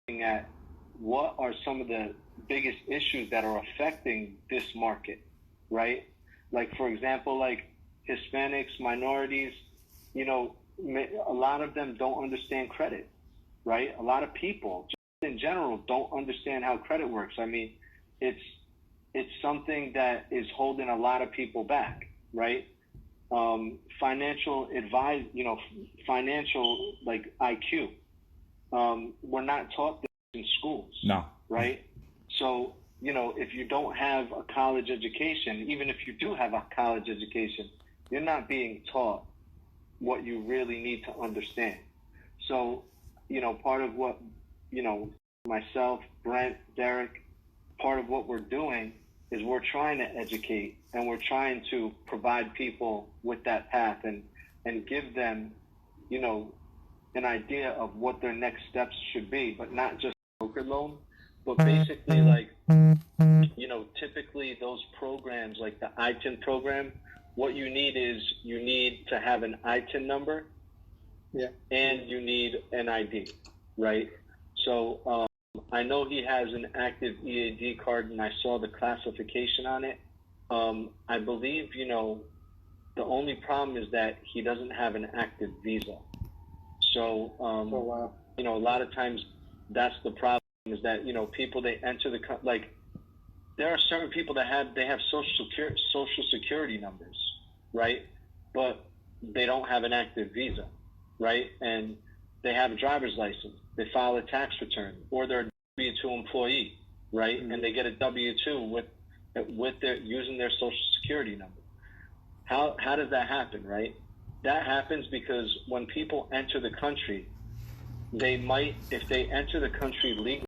looking at what are some of the biggest issues that are affecting this market, right? Like, for example, like Hispanics, minorities, you know, a lot of them don't understand credit, right? A lot of people just in general don't understand how credit works. I mean, it's something that is holding a lot of people back, right? Financial advice, you know, financial like IQ. We're not taught this in schools. No. Right? So, you know, if you don't have a college education, even if you do have a college education, you're not being taught what you really need to understand. So, you know, part of what, you know, myself, Brent, Derek, part of what we're doing is we're trying to educate and we're trying to provide people with that path and give them, you know, an idea of what their next steps should be, but not just a broker loan, but basically like, you know, typically those programs like the ITIN program, what you need is you need to have an ITIN number, and you need an ID, right? So I know he has an active EAD card, and I saw the classification on it. I believe, you know, the only problem is that he doesn't have an active visa. So, you know, a lot of times that's the problem, is that, you know, people, they enter the, like, there are certain people that have social security numbers, right? But they don't have an active visa, right? And they have a driver's license, they file a tax return, or they're a W-2 employee, right? Mm-hmm. And they get a W-2 with their using their social security number. How does that happen, right? That happens because when people enter the country, they might, if they enter the country legally,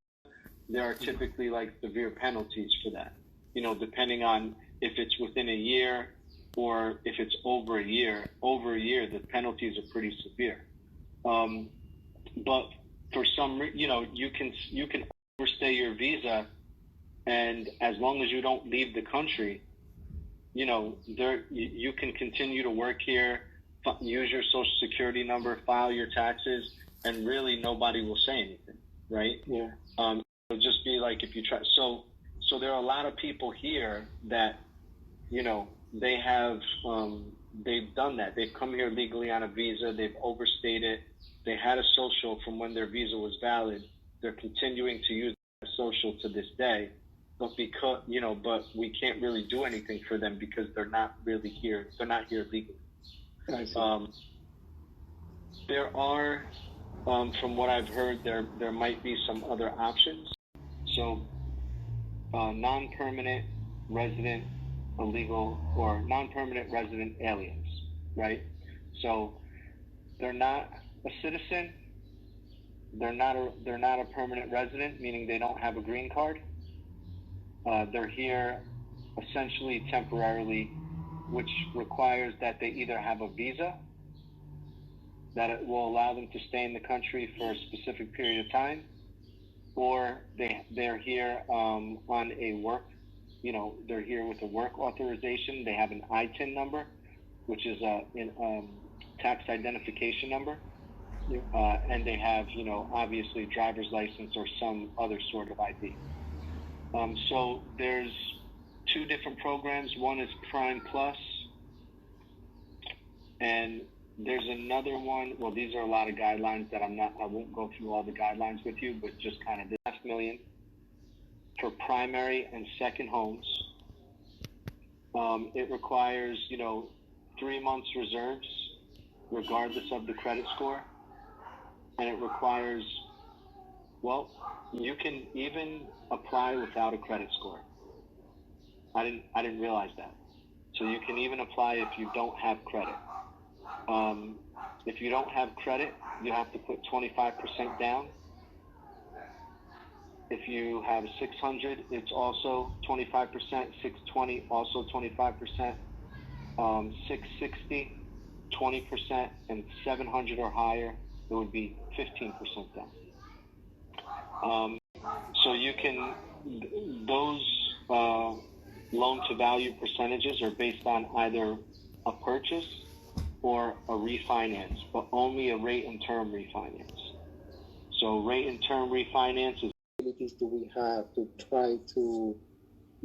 there are typically like severe penalties for that, you know, depending on if it's within a year or if it's over a year. Over a year, the penalties are pretty severe. But for some, you know, you can overstay your visa, and as long as you don't leave the country, you know, you can continue to work here, use your social security number, file your taxes, and really nobody will say anything, right? Yeah. It'll just be like if you try. So there are a lot of people here that, you know, they have, they've done that. They've come here legally on a visa. They've overstayed it. They had a social from when their visa was valid. They're continuing to use that social to this day. But because, you know, but we can't really do anything for them because they're not really here. They're not here legally. I see. There are, from what I've heard, there might be some other options. So, non-permanent resident illegal or non-permanent resident aliens, right? So they're not a citizen. They're not a permanent resident, meaning they don't have a green card. They're here essentially temporarily, which requires that they either have a visa that it will allow them to stay in the country for a specific period of time, or they're here on a work, you know, they're here with a work authorization. They have an ITIN number, which is a tax identification number, and they have, you know, obviously driver's license or some other sort of ID. So there's two different programs. One is Prime Plus, and there's another one. Well, these are a lot of guidelines that I won't go through all the guidelines with you, but just kind of this $500,000 million for primary and second homes. It requires, you know, 3 months reserves, regardless of the credit score, and it requires, well, you can even apply without a credit score. I didn't realize that. So you can even apply if you don't have credit. If you don't have credit, you have to put 25% down. If you have 600, it's also 25%. 620, also 25%. 660, 20%, and 700 or higher, it would be 15% down. So you can, those loan-to-value percentages are based on either a purchase or a refinance, but only a rate and term refinance. So rate and term refinances. Abilities do we have to try to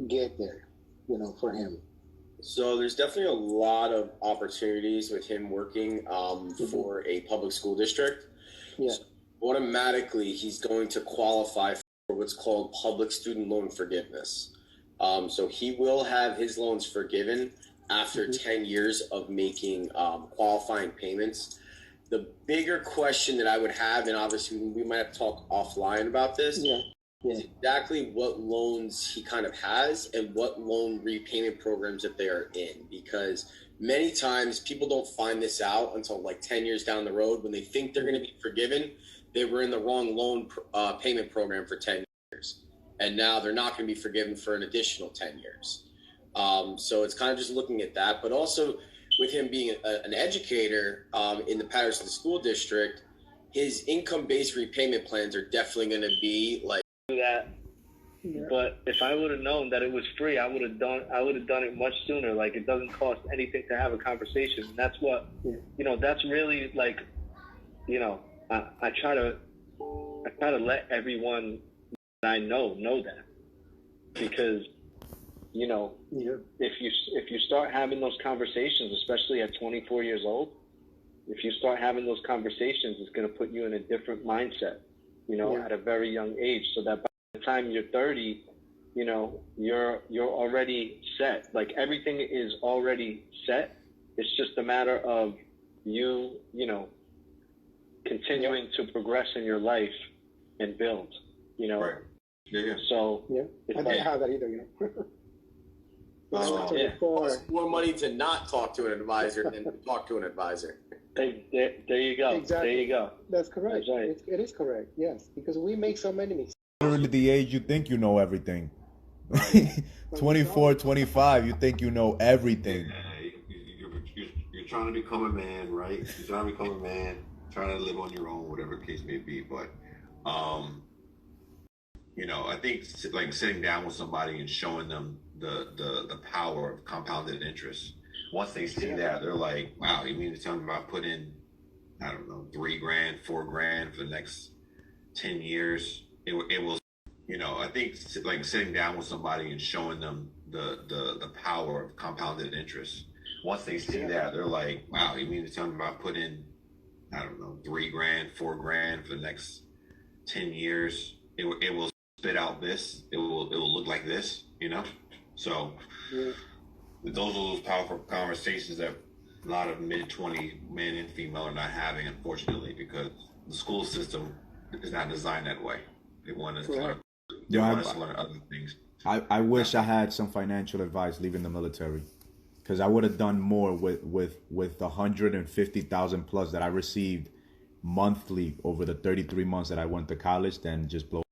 get there, for him? So there's definitely a lot of opportunities with him working for a public school district. Yeah. So automatically, he's going to qualify for what's called public student loan forgiveness. So he will have his loans forgiven after 10 years of making qualifying payments. The bigger question that I would have, and obviously we might have to talk offline about this, is exactly what loans he kind of has and what loan repayment programs that they are in. Because many times people don't find this out until like 10 years down the road when they think they're going to be forgiven. They were in the wrong loan payment program for 10 years. And now they're not going to be forgiven for an additional 10 years. So it's kind of just looking at that. But also with him being an educator in the Patterson School District, his income-based repayment plans are definitely going to be like that. Yeah. But if I would have known that it was free, I would have done it much sooner. Like, it doesn't cost anything to have a conversation. And that's what, that's really like, I try to let everyone that I know that, because, if you start having those conversations, especially at 24 years old, if you start having those conversations, it's going to put you in a different mindset, at a very young age, so that by the time you're 30, you're already set. Like, everything is already set. It's just a matter of you, continuing to progress in your life and build, Right. Yeah. So I don't have that either, more money to not talk to an advisor than to talk to an advisor. There you go. Exactly. There you go. That's correct. That's right. It is correct. Yes, because we make so many mistakes. Literally the age you think you know everything. 24, 25, you think you know everything. You're trying to become a man, right? You're trying to become a man, trying to live on your own, whatever the case may be. But, I think like sitting down with somebody and showing them the power of compounded interest. Once they see that, they're like, wow, you mean to tell me about putting, I don't know, $3,000, $4,000 for the next 10 years? It will, I think like sitting down with somebody and showing them the power of compounded interest. Once they see that, they're like, wow, you mean to tell me about putting, I don't know, $3,000, $4,000 for the next 10 years? It will spit out this. It will look like this, So those are those powerful conversations that a lot of mid-20 men and female are not having, unfortunately, because the school system is not designed that way. They want us to learn other things. I wish I had some financial advice leaving the military, because I would have done more with the 150,000 plus that I received monthly over the 33 months that I went to college than just blow